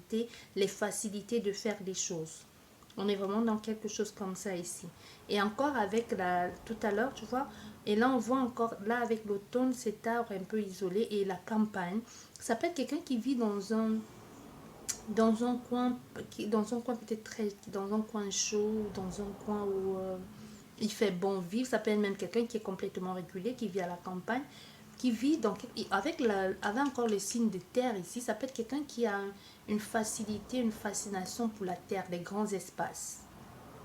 facilité, les facilités de faire des choses. On est vraiment dans quelque chose comme ça ici. Et encore avec tout à l'heure, tu vois, et là on voit encore, là avec l'automne, cet arbre un peu isolé et la campagne. Ça peut être quelqu'un qui vit dans un coin peut-être très, dans un coin chaud, dans un coin où il fait bon vivre. Ça peut être même quelqu'un qui est complètement régulier, qui vit à la campagne, qui vit donc avec encore le signe de terre ici. Ça peut être quelqu'un qui a une facilité, une fascination pour la terre, les grands espaces.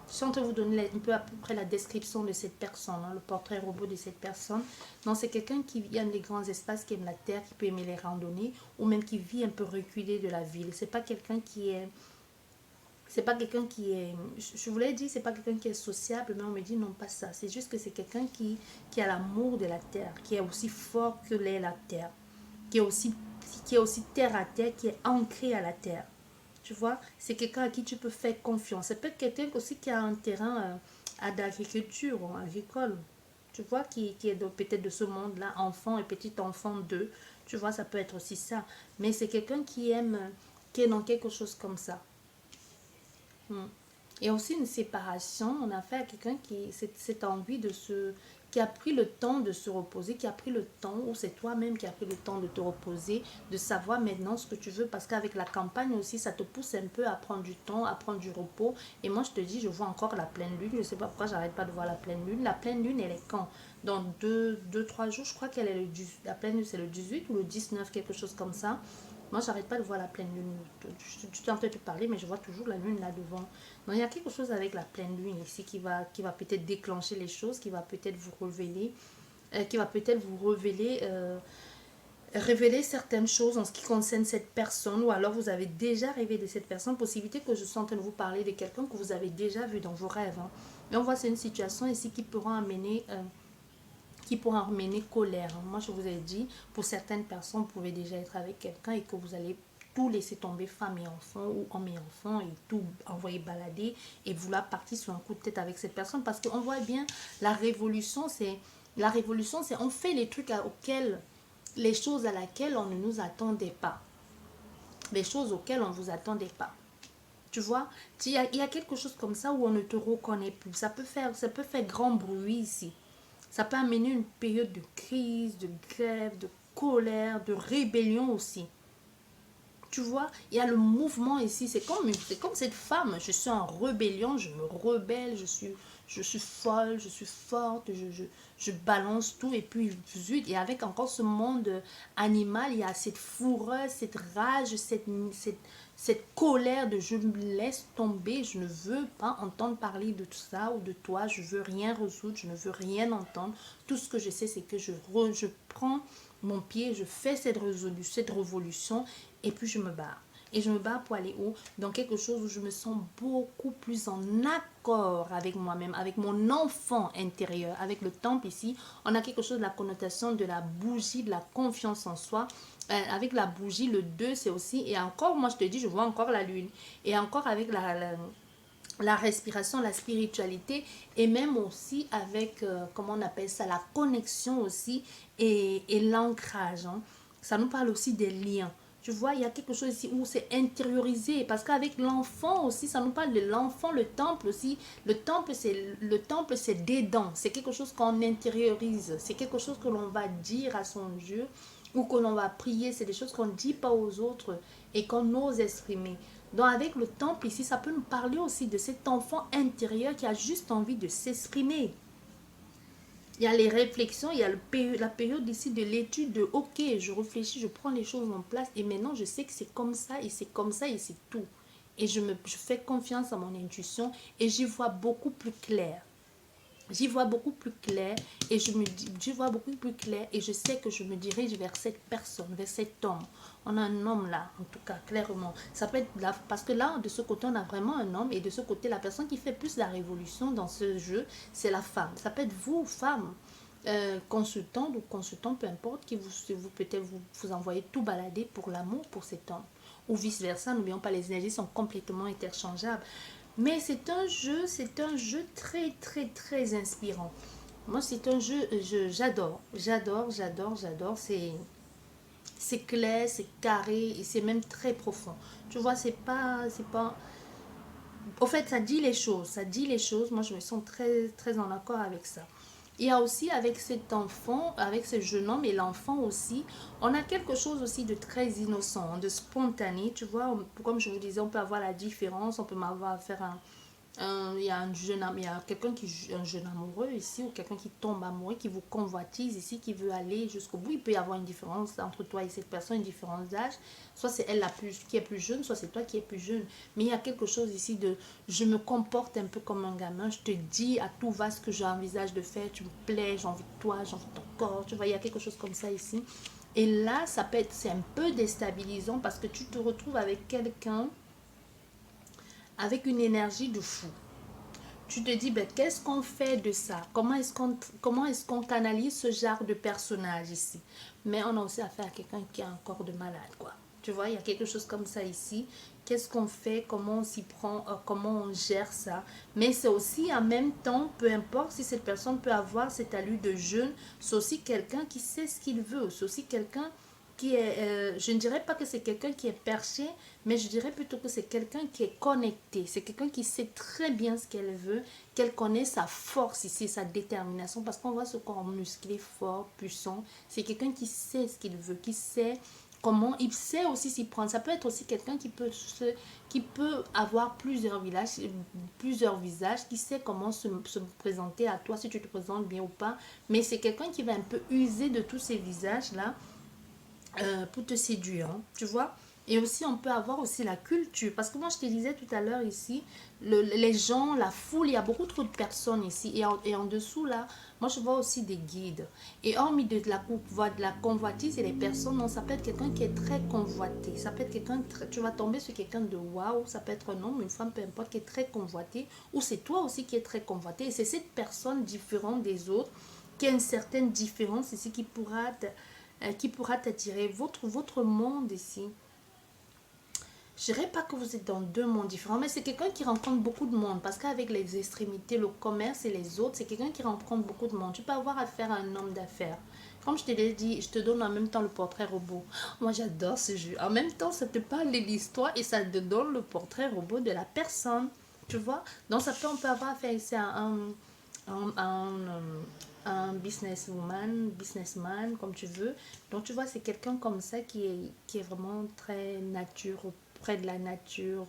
Je suis en train de vous donner un peu à peu près la description de cette personne, hein, le portrait robot de cette personne. Donc c'est quelqu'un qui aime les grands espaces, qui aime la terre, qui peut aimer les randonnées, ou même qui vit un peu reculé de la ville. C'est pas quelqu'un qui est, je voulais dire, c'est pas quelqu'un qui est sociable, mais on me dit non, pas ça. C'est juste que c'est quelqu'un qui a l'amour de la terre, qui est aussi fort que l'est la terre, qui est aussi terre à terre, qui est ancré à la terre. Tu vois, c'est quelqu'un à qui tu peux faire confiance. C'est peut-être quelqu'un aussi qui a un terrain d'agriculture ou agricole. Tu vois, qui est peut-être de ce monde-là, enfant et petit enfant d'eux. Tu vois, ça peut être aussi ça. Mais c'est quelqu'un qui est dans quelque chose comme ça. Hmm. Et aussi une séparation, on a fait à quelqu'un qui cette envie qui a pris le temps de se reposer, qui a pris le temps, ou c'est toi-même qui a pris le temps de te reposer, de savoir maintenant ce que tu veux, parce qu'avec la campagne aussi, ça te pousse un peu à prendre du temps, à prendre du repos. Et moi, je te dis, je vois encore la pleine lune, je ne sais pas pourquoi j'arrête pas de voir la pleine lune. La pleine lune, elle est quand? Dans 3 jours, je crois qu'elle est la pleine lune, c'est le 18 ou le 19, quelque chose comme ça. Moi, j'arrête pas de voir la pleine lune. Tu t'es en train de te parler, mais je vois toujours la lune là devant. Donc, il y a quelque chose avec la pleine lune ici qui va peut-être déclencher les choses, qui va peut-être vous révéler, révéler certaines choses en ce qui concerne cette personne, ou alors vous avez déjà rêvé de cette personne. Possibilité que je sois en train de vous parler de quelqu'un que vous avez déjà vu dans vos rêves. Hein. Et on voit c'est une situation ici qui pourra amener colère. Moi, je vous ai dit, pour certaines personnes, vous pouvez déjà être avec quelqu'un et que vous allez tout laisser tomber, femme et enfant, ou homme et enfant, et tout envoyer balader, et vouloir partir sur un coup de tête avec cette personne. Parce qu'on voit bien, la révolution, c'est on fait les trucs les choses à laquelle on ne nous attendait pas. Les choses auxquelles on ne vous attendait pas. Tu vois, il y a quelque chose comme ça où on ne te reconnaît plus. Ça peut faire grand bruit ici. Ça peut amener une période de crise, de grève, de colère, de rébellion aussi. Tu vois, il y a le mouvement ici. C'est comme cette femme. Je suis en rébellion, je me rebelle, je suis folle, je suis forte, je balance tout. Et puis, zut, et avec encore ce monde animal, il y a cette fureur, cette rage, cette colère de je me laisse tomber, je ne veux pas entendre parler de tout ça ou de toi, je veux rien résoudre, je ne veux rien entendre. Tout ce que je sais, c'est que je prends mon pied, je fais cette révolution et puis je me barre. Et je me barre pour aller où? Dans quelque chose où je me sens beaucoup plus en accord avec moi-même, avec mon enfant intérieur, avec le temple ici. On a quelque chose de la connotation de la bougie, de la confiance en soi. Avec la bougie, le 2, c'est aussi, et encore, moi je te dis, je vois encore la lune. Et encore avec la respiration, la spiritualité, et même aussi avec, comment on appelle ça, la connexion aussi, et l'ancrage. Hein. Ça nous parle aussi des liens. Tu vois, il y a quelque chose ici où c'est intériorisé, parce qu'avec l'enfant aussi, ça nous parle de l'enfant, le temple aussi. Le temple, c'est des dents. C'est quelque chose qu'on intériorise. C'est quelque chose que l'on va dire à son Dieu ou que l'on va prier. C'est des choses qu'on ne dit pas aux autres et qu'on ose exprimer. Donc avec le temple ici, ça peut nous parler aussi de cet enfant intérieur qui a juste envie de s'exprimer. Il y a les réflexions, il y a la période ici de l'étude de ok, je réfléchis, je prends les choses en place et maintenant je sais que c'est comme ça et c'est comme ça et c'est tout. Et je fais confiance à mon intuition et j'y vois beaucoup plus clair. J'y vois beaucoup plus clair et j'y vois beaucoup plus clair et je sais que je me dirige vers cette personne, vers cet homme. On a un homme là, en tout cas, clairement. Ça peut être là, parce que là, de ce côté, on a vraiment un homme et de ce côté, la personne qui fait plus la révolution dans ce jeu, c'est la femme. Ça peut être vous, femme, consultante ou consultant, peu importe, qui peut-être vous envoyez tout balader pour l'amour pour cet homme. Ou vice-versa, n'oublions pas, les énergies sont complètement interchangeables. Mais c'est un jeu très, très, très inspirant. Moi, c'est un jeu, j'adore, j'adore, j'adore, j'adore. C'est clair, c'est carré et c'est même très profond. Tu vois, c'est pas... Au fait, ça dit les choses, ça dit les choses. Moi, je me sens très, très en accord avec ça. Il y a aussi avec cet enfant, avec ce jeune homme et l'enfant aussi, on a quelque chose aussi de très innocent, de spontané. Tu vois, comme je vous disais, on peut avoir la différence, on peut avoir à faire il y a un jeune il y a quelqu'un qui un jeune amoureux ici ou quelqu'un qui tombe amoureux qui vous convoitise ici qui veut aller jusqu'au bout. Il peut y avoir une différence entre toi et cette personne, une différence d'âge, soit c'est elle la plus qui est plus jeune, soit c'est toi qui es plus jeune, mais il y a quelque chose ici de je me comporte un peu comme un gamin, je te dis à tout va ce que j'envisage de faire, tu me plais, j'ai envie de toi, j'ai envie de ton corps, tu vois, il y a quelque chose comme ça ici. Et là ça peut être, c'est un peu déstabilisant parce que tu te retrouves avec quelqu'un avec une énergie de fou. Tu te dis, ben, qu'est-ce qu'on fait de ça? Comment est-ce qu'on canalise ce genre de personnage ici? Mais on a aussi affaire à quelqu'un qui a un corps de malade, quoi. Tu vois, il y a quelque chose comme ça ici. Qu'est-ce qu'on fait? Comment on s'y prend? Comment on gère ça? Mais c'est aussi en même temps, peu importe si cette personne peut avoir cette allure de jeune, c'est aussi quelqu'un qui sait ce qu'il veut. C'est aussi quelqu'un qui est, je ne dirais pas que c'est quelqu'un qui est perché, mais je dirais plutôt que c'est quelqu'un qui est connecté. C'est quelqu'un qui sait très bien ce qu'elle veut, qu'elle connaît sa force ici, sa détermination, parce qu'on voit ce corps musclé, fort, puissant. C'est quelqu'un qui sait ce qu'il veut, qui sait comment, il sait aussi s'y prendre. Ça peut être aussi quelqu'un qui peut avoir plusieurs visages, qui sait comment se présenter à toi, si tu te présentes bien ou pas. Mais c'est quelqu'un qui va un peu user de tous ces visages-là pour te séduire, hein, tu vois. Et aussi, on peut avoir aussi la culture. Parce que moi, je te disais tout à l'heure ici, les gens, la foule, il y a beaucoup trop de personnes ici. Et en dessous, là, moi, je vois aussi des guides. Et hormis de la convoitise et les personnes, non, ça peut être quelqu'un qui est très convoité. Ça peut être quelqu'un, tu vas tomber sur quelqu'un de waouh. Ça peut être un homme, une femme, peu importe, qui est très convoité. Ou c'est toi aussi qui est très convoité. Et c'est cette personne différente des autres, qui a une certaine différence ici, qui pourra t'attirer. Votre monde ici, je dirais pas que vous êtes dans deux mondes différents, mais c'est quelqu'un qui rencontre beaucoup de monde. Parce qu'avec les extrémités, le commerce et les autres, c'est quelqu'un qui rencontre beaucoup de monde. Tu peux avoir affaire à un homme d'affaires. Comme je te l'ai dit, je te donne en même temps le portrait robot. Moi, j'adore ce jeu. En même temps, ça te parle de l'histoire et ça te donne le portrait robot de la personne. Tu vois? Donc, on peut avoir affaire ici à un businessman, comme tu veux. Donc, tu vois, c'est quelqu'un comme ça qui est vraiment très nature, près de la nature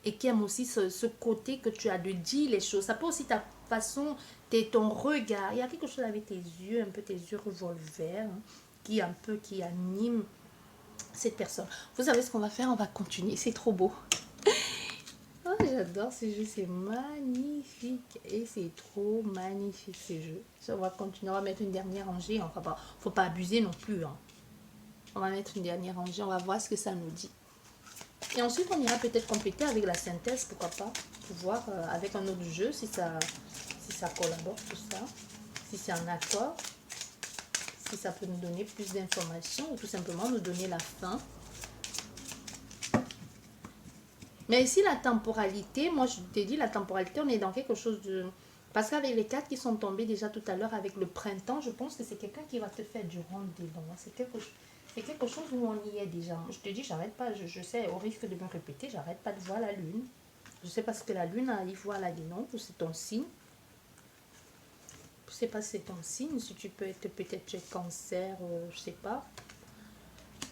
et qui aime aussi ce côté que tu as de dire les choses. Ça peut aussi ta façon, ton regard. Il y a quelque chose avec tes yeux, un peu tes yeux revolver, hein, qui anime cette personne. Vous savez ce qu'on va faire? On va continuer. C'est trop beau. Oh, j'adore ce jeu, c'est magnifique et c'est trop magnifique ce jeu. On va continuer, on va mettre une dernière rangée. Enfin, faut pas abuser non plus, hein. On va mettre une dernière rangée, on va voir ce que ça nous dit. Et ensuite, on ira peut-être compléter avec la synthèse, pourquoi pas, pour voir avec un autre jeu si ça collabore tout ça, si c'est en accord, si ça peut nous donner plus d'informations ou tout simplement nous donner la fin. Mais ici, la temporalité, moi je t'ai dit, la temporalité, on est dans quelque chose de... Parce qu'avec les cartes qui sont tombées déjà tout à l'heure avec le printemps, je pense que c'est quelqu'un qui va te faire du rentre-dedans. C'est quelque chose où on y est déjà. Je te dis, j'arrête pas, je sais, au risque de me répéter, j'arrête pas de voir la lune. Je sais pas ce que la lune a à y voir là-dedans, ou c'est ton signe. Je sais pas si c'est ton signe, si tu peux être peut-être tu es cancer, je sais pas.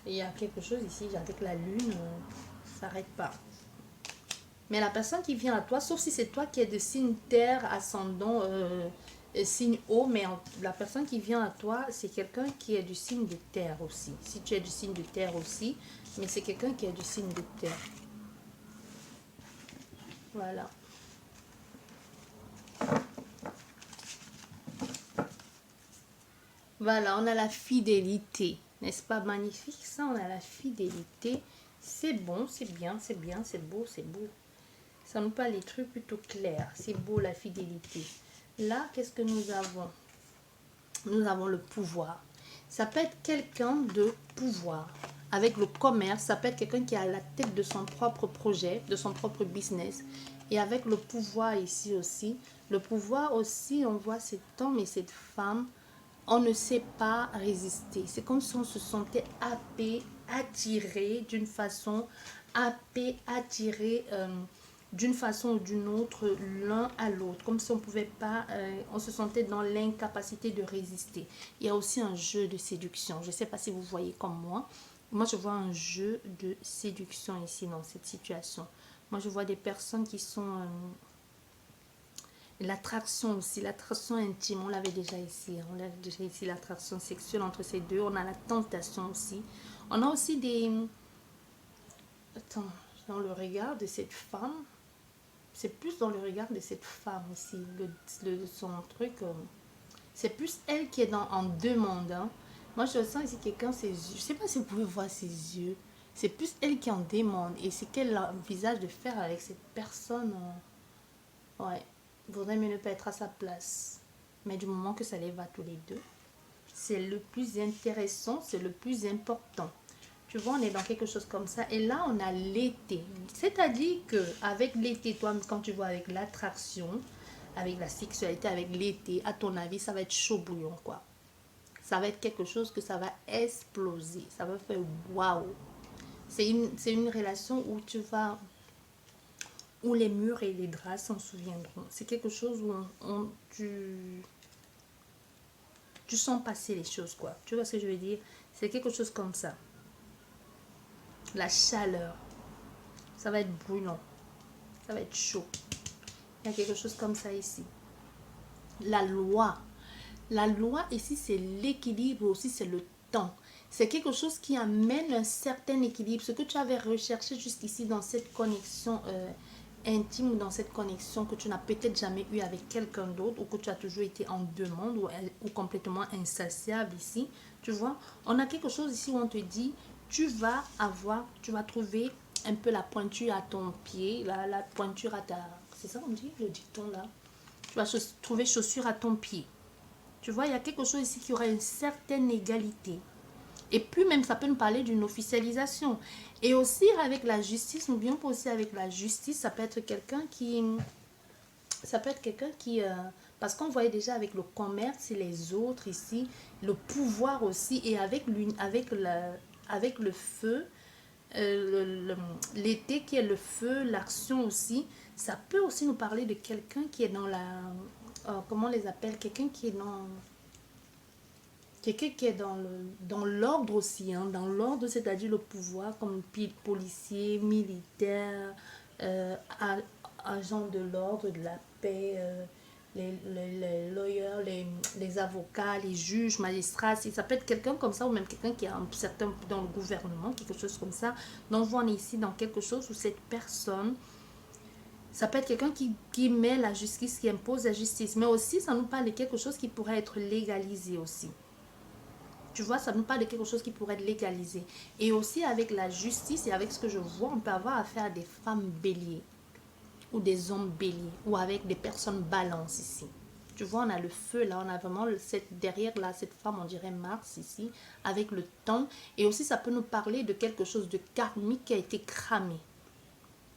Il y a quelque chose ici avec la lune, ça n'arrête pas. Mais la personne qui vient à toi, sauf si c'est toi qui es de signe terre, ascendant, signe eau, mais la personne qui vient à toi, c'est quelqu'un qui est du signe de terre aussi. Si tu es du signe de terre aussi, mais c'est quelqu'un qui est du signe de terre. Voilà. Voilà, on a la fidélité. N'est-ce pas magnifique ça? On a la fidélité. C'est bon, c'est bien, c'est bien, c'est beau, c'est beau. Ça nous parle des trucs plutôt clairs. C'est beau la fidélité. Là, qu'est-ce que nous avons? Nous avons le pouvoir. Ça peut être quelqu'un de pouvoir. Avec le commerce, ça peut être quelqu'un qui a la tête de son propre projet, de son propre business. Et avec le pouvoir ici aussi. Le pouvoir aussi, on voit cet homme et cette femme on ne sait pas résister. C'est comme si on se sentait happé, attiré d'une façon, happé, attiré d'une façon ou d'une autre l'un à l'autre. Comme si on pouvait pas, on se sentait dans l'incapacité de résister. Il y a aussi un jeu de séduction. Je ne sais pas si vous voyez comme moi. Moi, je vois un jeu de séduction ici dans cette situation. Moi, je vois des personnes qui sont... l'attraction aussi, l'attraction intime, on l'avait déjà ici. On l'a déjà ici, l'attraction sexuelle entre ces deux. On a la tentation aussi. On a aussi des... Attends, dans le regard de cette femme, c'est plus dans le regard de cette femme ici, son truc. C'est plus elle qui est en demande. Hein. Moi, je sens ici quelqu'un, ses yeux. Je sais pas si vous pouvez voir ses yeux. C'est plus elle qui en demande. Et c'est qu'elle envisage de faire avec cette personne. Ouais. Vaudrait mieux ne pas être à sa place. Mais du moment que ça les va tous les deux, c'est le plus intéressant, c'est le plus important. Tu vois, on est dans quelque chose comme ça. Et là, on a l'été. C'est-à-dire que avec l'été, toi, quand tu vois avec l'attraction, avec la sexualité, avec l'été, à ton avis, ça va être chaud bouillon, quoi. Ça va être quelque chose que ça va exploser. Ça va faire waouh. C'est une relation où tu vas, où les murs et les draps s'en souviendront. C'est quelque chose où tu sens passer les choses, quoi. Tu vois ce que je veux dire? C'est quelque chose comme ça. La chaleur, ça va être brûlant, ça va être chaud. Il y a quelque chose comme ça ici. La loi. La loi ici, c'est l'équilibre aussi, c'est le temps. C'est quelque chose qui amène un certain équilibre. Ce que tu avais recherché jusqu'ici dans cette connexion intime ou dans cette connexion que tu n'as peut-être jamais eu avec quelqu'un d'autre ou que tu as toujours été en demande ou complètement insatiable ici. Tu vois, on a quelque chose ici où on te dit, tu vas trouver un peu la pointure à ton pied, la pointure à ta... C'est ça on dit, le dicton là. Tu vas trouver chaussure à ton pied. Tu vois, il y a quelque chose ici qui aura une certaine égalité. Et puis même, ça peut nous parler d'une officialisation. Et aussi avec la justice, n'oublions pas aussi avec la justice, ça peut être quelqu'un qui... Ça peut être quelqu'un qui... parce qu'on voyait déjà avec le commerce et les autres ici, le pouvoir aussi, et avec le feu, l'été qui est le feu, l'action aussi, ça peut aussi nous parler de quelqu'un qui est dans la... comment on les appelle? Quelqu'un qui est dans l'ordre aussi, hein, dans l'ordre, c'est-à-dire le pouvoir, comme policier, militaire, agent de l'ordre, de la paix, les lawyers, les avocats, les juges, magistrats. Ça peut être quelqu'un comme ça, ou même quelqu'un qui est un certain dans le gouvernement, quelque chose comme ça. Donc, on est ici dans quelque chose où cette personne, ça peut être quelqu'un qui met la justice, qui impose la justice, mais aussi ça nous parle de quelque chose qui pourrait être légalisé aussi. Tu vois, ça nous parle de quelque chose qui pourrait être légalisé. Et aussi avec la justice et avec ce que je vois, on peut avoir affaire à des femmes béliers ou des hommes béliers ou avec des personnes balance ici. Tu vois, on a le feu là, on a vraiment derrière là, cette femme, on dirait Mars ici, avec le temps. Et aussi, ça peut nous parler de quelque chose de karmique qui a été cramé.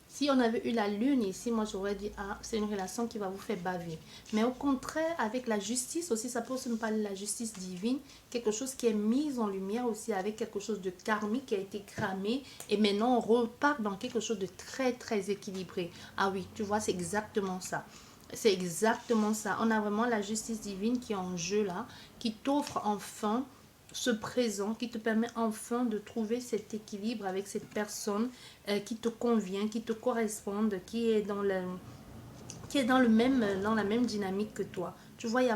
Si on avait eu la lune ici, moi j'aurais dit, ah, c'est une relation qui va vous faire baver. Mais au contraire, avec la justice aussi, ça peut aussi nous parler de la justice divine, quelque chose qui est mis en lumière aussi avec quelque chose de karmique qui a été cramé. Et maintenant, on repart dans quelque chose de très, très équilibré. Ah oui, tu vois, c'est exactement ça. C'est exactement ça. On a vraiment la justice divine qui est en jeu là, qui t'offre enfin ce présent, qui te permet enfin de trouver cet équilibre avec cette personne qui te convient, qui te corresponde, qui est dans dans la même dynamique que toi. Tu vois, il y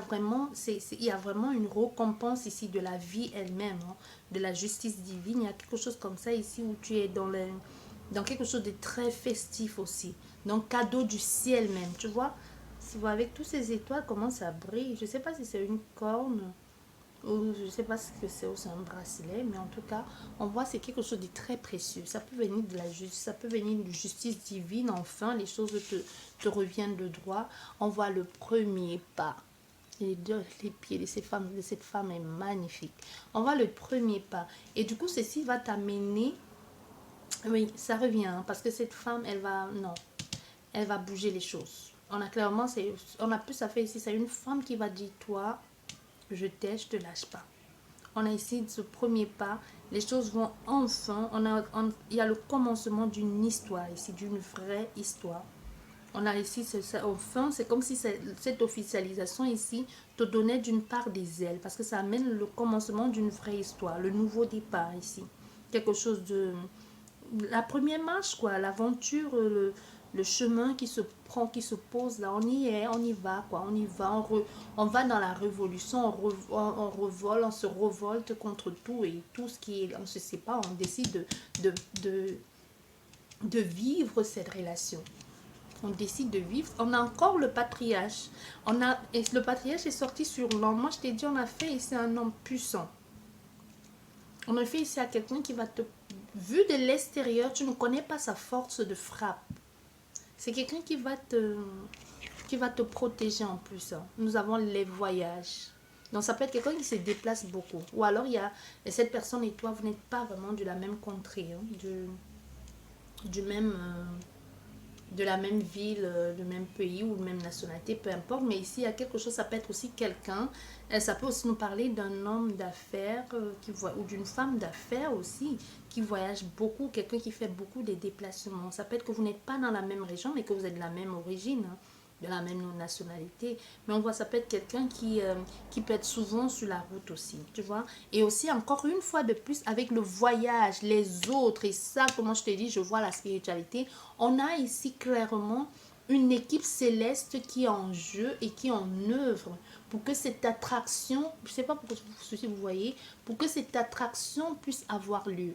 a vraiment une récompense ici de la vie elle-même, hein, de la justice divine. Il y a quelque chose comme ça ici où tu es dans quelque chose de très festif aussi. Donc, cadeau du ciel même, tu vois. Si vous avec tous ces étoiles, comment ça brille. Je ne sais pas si c'est une corne ou je ne sais pas ce que c'est, ou c'est un bracelet, mais en tout cas, on voit c'est quelque chose de très précieux. Ça peut venir de la justice, ça peut venir de justice divine. Enfin, les choses te reviennent de droit. On voit le premier pas. Les pieds de cette femme est magnifique. On voit le premier pas. Et du coup, ceci va t'amener... Oui, ça revient, hein, parce que cette femme, elle va... Non, elle va bouger les choses. On a clairement... On a plus à faire ici. C'est une femme qui va dire, toi... je t'aide, je te lâche pas. On a ici ce premier pas, les choses vont enfin, il y a le commencement d'une histoire ici, d'une vraie histoire. On a ici, enfin, c'est comme si cette officialisation ici te donnait d'une part des ailes, parce que ça amène le commencement d'une vraie histoire, le nouveau départ ici. Quelque chose de... La première marche, quoi, l'aventure, le chemin qui se prend, qui se pose là, on y est, on y va, quoi, on y va, on va dans la révolution, on revole, on se révolte contre tout et tout ce qui est, on ne se sait pas, on décide de, de, de vivre cette relation. On décide de vivre. On a encore le patriarche. Et le patriarche est sorti sur l'homme. Moi, je t'ai dit, on a fait ici un homme puissant. On a fait ici à quelqu'un qui va te... Vu de l'extérieur, tu ne connais pas sa force de frappe. C'est quelqu'un qui va te protéger en plus. Nous avons les voyages. Donc, ça peut être quelqu'un qui se déplace beaucoup. Ou alors, il y a cette personne et toi, vous n'êtes pas vraiment de la même contrée, du même... de la même ville, du même pays ou même nationalité, peu importe. Mais ici, il y a quelque chose, ça peut être aussi quelqu'un, ça peut aussi nous parler d'un homme d'affaires ou d'une femme d'affaires aussi, qui voyage beaucoup, quelqu'un qui fait beaucoup de déplacements. Ça peut être que vous n'êtes pas dans la même région, mais que vous êtes de la même origine, hein, de la même nationalité. Mais on voit, ça peut être quelqu'un qui peut être souvent sur la route aussi, tu vois. Et aussi, encore une fois de plus, avec le voyage, les autres, et ça, comment je te dis, je vois la spiritualité. On a ici clairement une équipe céleste qui est en jeu et qui est en œuvre pour que cette attraction, je ne sais pas si vous voyez, pour que cette attraction puisse avoir lieu.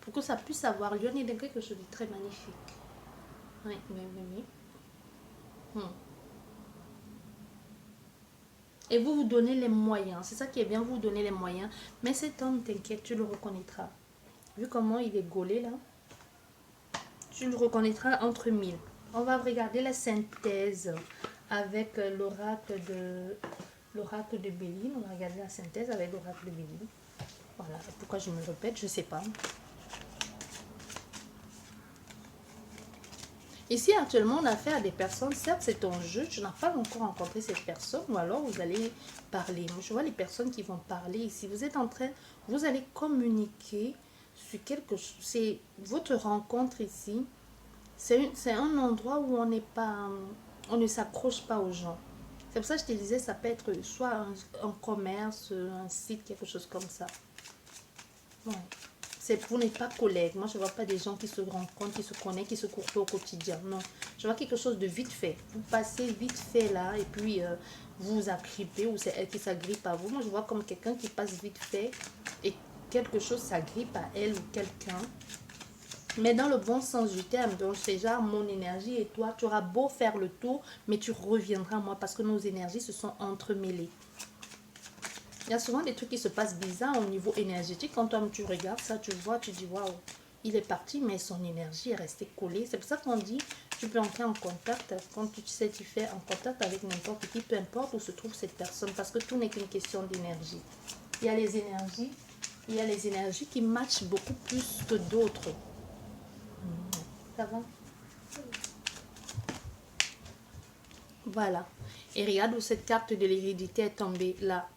Pour que ça puisse avoir lieu, on est dans quelque chose de très magnifique. Oui, oui, oui, oui. Et vous vous donnez les moyens. C'est ça qui est bien, vous vous donnez les moyens. Mais cet homme, t'inquiète, tu le reconnaîtras. Vu comment il est gaulé là, tu le reconnaîtras entre mille. On va regarder la synthèse avec l'oracle de Béline. On va regarder la synthèse avec l'oracle de Béline. Voilà, pourquoi je me répète, je ne sais pas. Ici, actuellement, on a affaire à des personnes, certes, c'est ton jeu, tu n'as pas encore rencontré cette personne, ou alors vous allez parler. Moi, je vois les personnes qui vont parler ici. Vous êtes en train, vous allez communiquer sur quelque chose. C'est votre rencontre ici. C'est un endroit où on n'est pas, on ne s'accroche pas aux gens. C'est pour ça que je te disais, ça peut être soit un commerce, un site, quelque chose comme ça. Ouais. Vous n'êtes pas collègues. Moi, je ne vois pas des gens qui se rencontrent, qui se connaissent, qui se courent au quotidien. Non. Je vois quelque chose de vite fait. Vous passez vite fait là et puis vous vous agrippez ou c'est elle qui s'agrippe à vous. Moi, je vois comme quelqu'un qui passe vite fait et quelque chose s'agrippe à elle ou quelqu'un. Mais dans le bon sens du terme. Donc, c'est genre mon énergie et toi, tu auras beau faire le tour, mais tu reviendras à moi parce que nos énergies se sont entremêlées. Il y a souvent des trucs qui se passent bizarres au niveau énergétique. Quand toi, tu regardes ça, tu vois, tu dis waouh, il est parti, mais son énergie est restée collée. C'est pour ça qu'on dit, tu peux entrer en contact quand tu sais, tu fais en contact avec n'importe qui, peu importe où se trouve cette personne, parce que tout n'est qu'une question d'énergie. Il y a les énergies qui matchent beaucoup plus que d'autres. Ça va? Voilà. Et regarde où cette carte de l'hérédité est tombée là.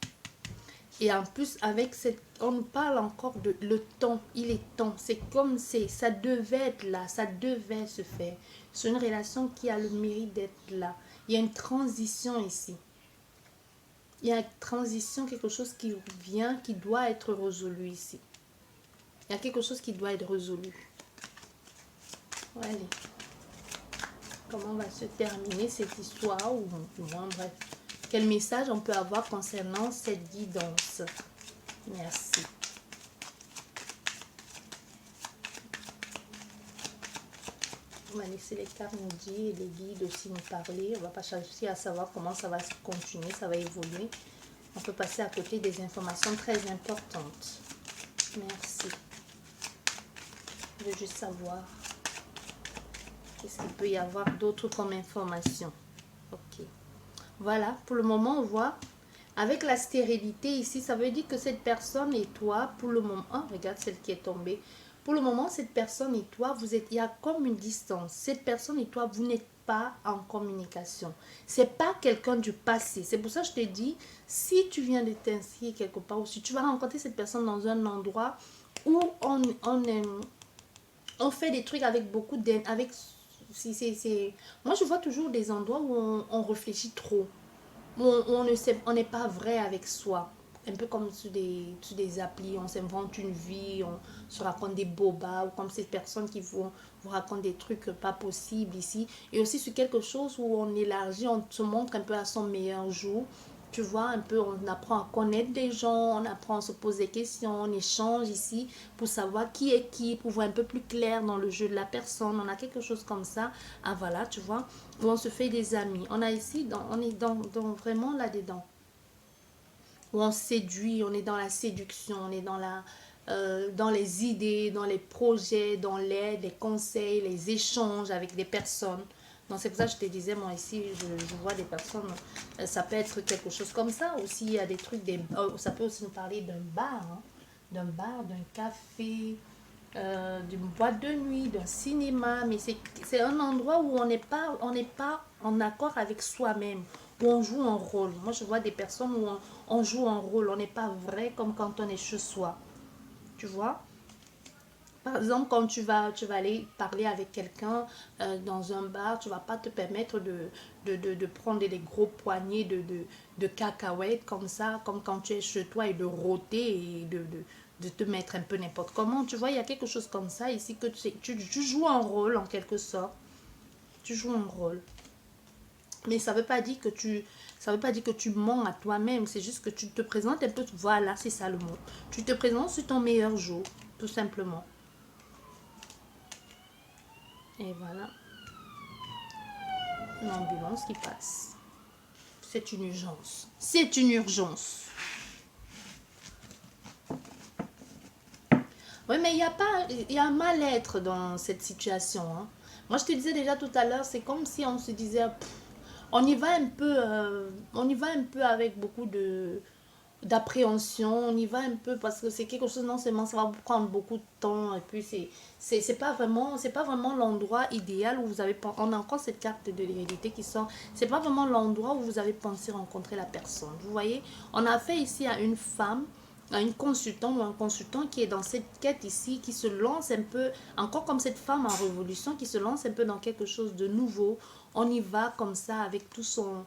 Et en plus, avec cette, on parle encore de le temps. Il est temps. C'est comme c'est, ça devait être là. Ça devait se faire. C'est une relation qui a le mérite d'être là. Il y a une transition ici. Il y a une transition, quelque chose qui vient, qui doit être résolu ici. Il y a quelque chose qui doit être résolu. Allez. Comment va se terminer cette histoire ou moins bref. Quel message on peut avoir concernant cette guidance? Merci. On va laisser les cartes nous dire et les guides aussi nous parler. On ne va pas chercher à savoir comment ça va se continuer, ça va évoluer. On peut passer à côté des informations très importantes. Merci. Je veux juste savoir qu'est-ce qu'il peut y avoir d'autre comme information. Ok. Voilà, pour le moment, on voit avec la stérilité ici, ça veut dire que cette personne et toi, pour le moment, oh, regarde celle qui est tombée. Pour le moment, cette personne et toi, vous êtes, il y a comme une distance. Cette personne et toi, vous n'êtes pas en communication. C'est pas quelqu'un du passé. C'est pour ça que je te dis, si tu viens de t'inscrire quelque part, ou si tu vas rencontrer cette personne dans un endroit où on fait des trucs avec beaucoup d'aide, avec... Moi, je vois toujours des endroits où on réfléchit trop, où on ne sait, on n'est pas vrai avec soi. Un peu comme sur des applis, on s'invente une vie, on se raconte des bobas, ou comme ces personnes qui vous racontent des trucs pas possibles ici. Et aussi sur quelque chose où on élargit, on se montre un peu à son meilleur jour. Tu vois, un peu, on apprend à connaître des gens, on apprend à se poser des questions, on échange ici pour savoir qui est qui, pour voir un peu plus clair dans le jeu de la personne. On a quelque chose comme ça. Ah voilà, tu vois, où on se fait des amis. On a ici, on est vraiment là-dedans. Où on séduit, on est dans la séduction, on est dans les idées, dans les projets, dans l'aide, les conseils, les échanges avec des personnes. Donc c'est pour ça que je te disais, moi ici, je vois des personnes, ça peut être quelque chose comme ça. Aussi, il y a des trucs, ça peut aussi nous parler d'un bar, d'un café, d'une boîte de nuit, d'un cinéma, mais c'est un endroit où on n'est pas en accord avec soi-même, où on joue un rôle. Moi, je vois des personnes où on joue un rôle, on n'est pas vrai comme quand on est chez soi, tu vois. Par exemple, quand tu vas aller parler avec quelqu'un dans un bar, tu vas pas te permettre de prendre des gros poignées de cacahuètes comme ça, comme quand tu es chez toi et de rôter et de te mettre un peu n'importe comment. Tu vois, il y a quelque chose comme ça ici que tu joues un rôle en quelque sorte. Tu joues un rôle. Mais ça veut pas dire que tu mens à toi-même. C'est juste que tu te présentes un peu. Voilà, c'est ça le mot. Tu te présentes sur ton meilleur jour, tout simplement. Et voilà, l'ambulance qui passe. C'est une urgence. C'est une urgence. Oui, mais il y a un mal-être dans cette situation. Hein. Moi, je te disais déjà tout à l'heure, c'est comme si on se disait, pff, on y va un peu avec beaucoup d'appréhension, on y va un peu parce que c'est quelque chose, non seulement ça va vous prendre beaucoup de temps, et puis c'est pas vraiment l'endroit idéal où vous avez, on a encore cette carte de l'hérédité qui sort, c'est pas vraiment l'endroit où vous avez pensé rencontrer la personne, vous voyez, on a fait ici à une femme, à une consultante ou un consultant qui est dans cette quête ici, qui se lance un peu, encore comme cette femme en révolution, qui se lance un peu dans quelque chose de nouveau, on y va comme ça avec tout son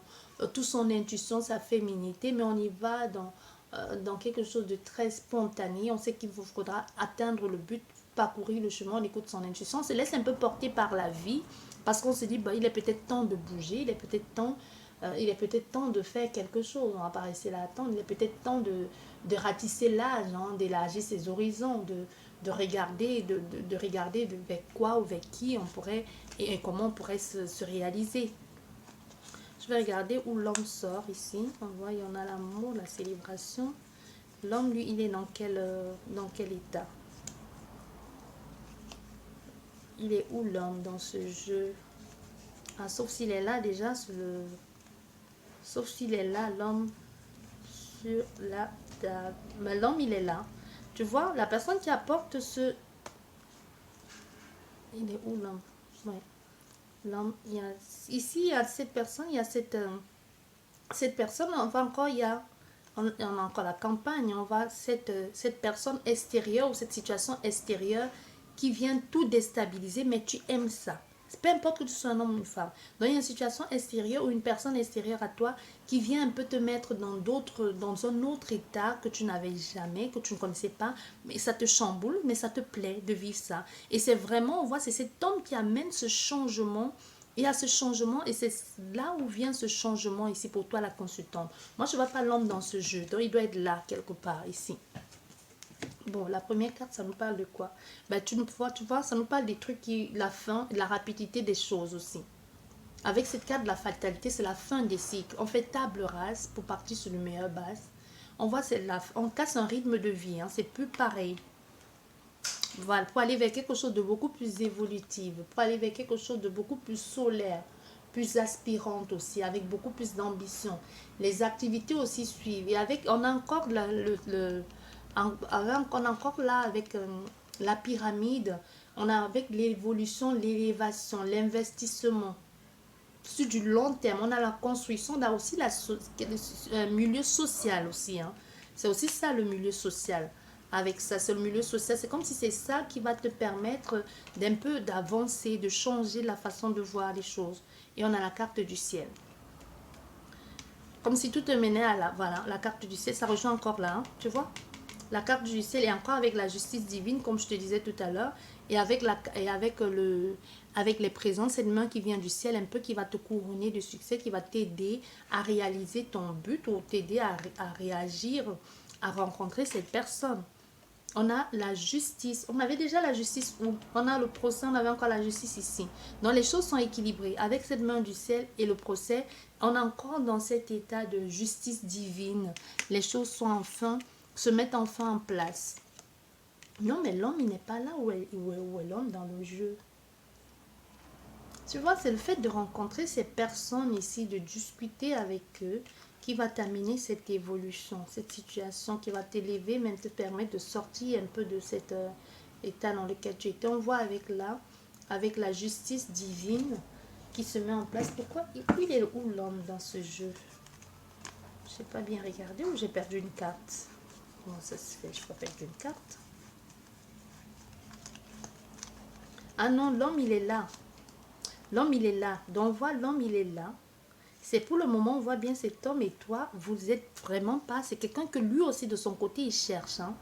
intuition, sa féminité, mais on y va dans quelque chose de très spontané. On sait qu'il vous faudra atteindre le but, parcourir le chemin, on écoute son intuition, on se laisse un peu porter par la vie, parce qu'on se dit, bah, il est peut-être temps de bouger, il est peut-être temps de faire quelque chose, on va pas rester là à attendre, il est peut-être temps de ratisser l'âge, hein, d'élargir ses horizons, de regarder, de regarder avec quoi ou avec qui on pourrait, et comment on pourrait se réaliser. Je vais regarder où l'homme sort ici. On voit, il y en a l'amour, la célébration. L'homme, lui, il est dans quel état? Il est où l'homme dans ce jeu? Ah, sauf s'il est là déjà, sauf s'il est là, l'homme sur la table. Mais l'homme, il est là. Tu vois, la personne qui apporte ce... Il est où l'homme? Ouais. L'homme, ici, il y a cette personne, il y a cette personne, enfin encore, on a encore la campagne, on voit cette personne extérieure ou cette situation extérieure qui vient tout déstabiliser, mais tu aimes ça. Peu importe que tu sois un homme ou une femme. Donc il y a une situation extérieure ou une personne extérieure à toi qui vient un peu te mettre dans un autre état que tu n'avais jamais, que tu ne connaissais pas, mais ça te chamboule, mais ça te plaît de vivre ça. Et c'est vraiment, on voit, c'est cet homme qui amène ce changement. Il y a ce changement et c'est là où vient ce changement ici pour toi la consultante. Moi je ne vois pas l'homme dans ce jeu, donc il doit être là quelque part ici. Bon, la première carte, ça nous parle de quoi? Ben, tu vois, ça nous parle des trucs la fin, la rapidité des choses aussi. Avec cette carte de la fatalité, c'est la fin des cycles. On fait table rase pour partir sur le meilleur base. On voit, on casse un rythme de vie, hein, c'est plus pareil. Voilà, pour aller vers quelque chose de beaucoup plus évolutif, pour aller vers quelque chose de beaucoup plus solaire, plus aspirante aussi, avec beaucoup plus d'ambition. Les activités aussi suivent. Et avec, on a encore on a encore là avec la pyramide, on a avec l'évolution, l'élévation, l'investissement. sur du long terme. On a la construction, on a aussi milieu social aussi. Hein. C'est aussi ça le milieu social. Avec ça, c'est le milieu social. C'est comme si c'est ça qui va te permettre d'un peu d'avancer, de changer la façon de voir les choses. Et on a la carte du ciel. Comme si tout te menait à la carte du ciel. Ça rejoint encore là, hein, tu vois. La carte du ciel est encore avec la justice divine, comme je te disais tout à l'heure. Et avec les présents, cette main qui vient du ciel, un peu qui va te couronner de succès, qui va t'aider à réaliser ton but ou t'aider à réagir, à rencontrer cette personne. On a la justice. On avait déjà la justice où on a le procès, on avait encore la justice ici. Donc les choses sont équilibrées. Avec cette main du ciel et le procès, on est encore dans cet état de justice divine. Les choses se mettent enfin en place. Non, mais l'homme, il n'est pas là où est l'homme dans le jeu. Tu vois, c'est le fait de rencontrer ces personnes ici, de discuter avec eux, qui va t'amener cette évolution, cette situation qui va t'élever, même te permettre de sortir un peu de cet état dans lequel tu étais. On voit avec la justice divine qui se met en place. Pourquoi il est où l'homme dans ce jeu? Je n'ai pas bien regardé ou j'ai perdu une carte? Comment ça se fait? Je peux perdre une carte. Ah non, l'homme il est là. L'homme il est là. Donc on voit l'homme il est là. C'est pour le moment, on voit bien cet homme et toi, vous êtes vraiment pas... C'est quelqu'un que lui aussi, de son côté, il cherche. Hein.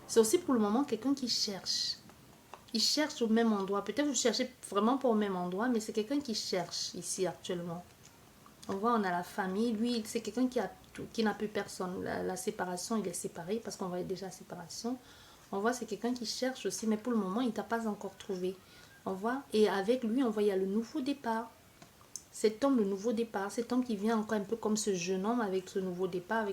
C'est aussi pour le moment quelqu'un qui cherche. Il cherche au même endroit. Peut-être vous cherchez vraiment pas au même endroit, mais c'est quelqu'un qui cherche ici actuellement. On voit, on a la famille. Lui, c'est quelqu'un qui n'a plus personne. La séparation, il est séparé parce qu'on voit déjà la séparation. On voit, c'est quelqu'un qui cherche aussi, mais pour le moment, il ne t'a pas encore trouvé. On voit, et avec lui, on voit, il y a le nouveau départ. Cet homme, le nouveau départ, cet homme qui vient encore un peu comme ce jeune homme avec ce nouveau départ,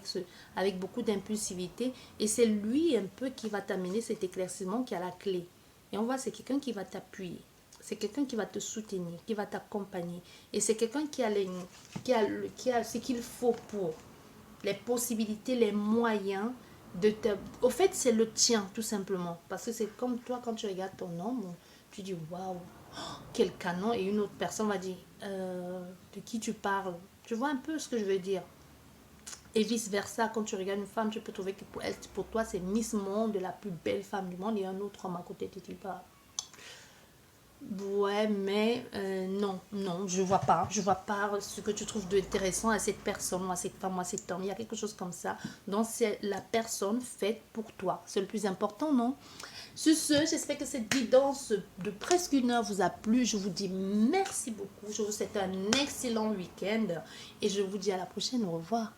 avec beaucoup d'impulsivité. Et c'est lui un peu qui va t'amener cet éclaircissement qui a la clé. Et on voit, c'est quelqu'un qui va t'appuyer. C'est quelqu'un qui va te soutenir, qui va t'accompagner. Et c'est quelqu'un qui a ce qu'il faut pour les possibilités, les moyens de te... Au fait, c'est le tien, tout simplement. Parce que c'est comme toi, quand tu regardes ton homme, tu dis, waouh, quel canon, et une autre personne va dire de qui tu parles. Tu vois un peu ce que je veux dire. Et vice versa, quand tu regardes une femme, tu peux trouver que pour toi c'est Miss Monde, la plus belle femme du monde, et un autre homme à côté te dit pas. Ouais, mais non, je vois pas ce que tu trouves d'intéressant à cette personne, ou à cette femme, ou à cet homme. Il y a quelque chose comme ça. Donc c'est la personne faite pour toi. C'est le plus important, non? Sur ce, j'espère que cette guidance de presque 1 heure vous a plu. Je vous dis merci beaucoup. Je vous souhaite un excellent week-end. Et je vous dis à la prochaine. Au revoir.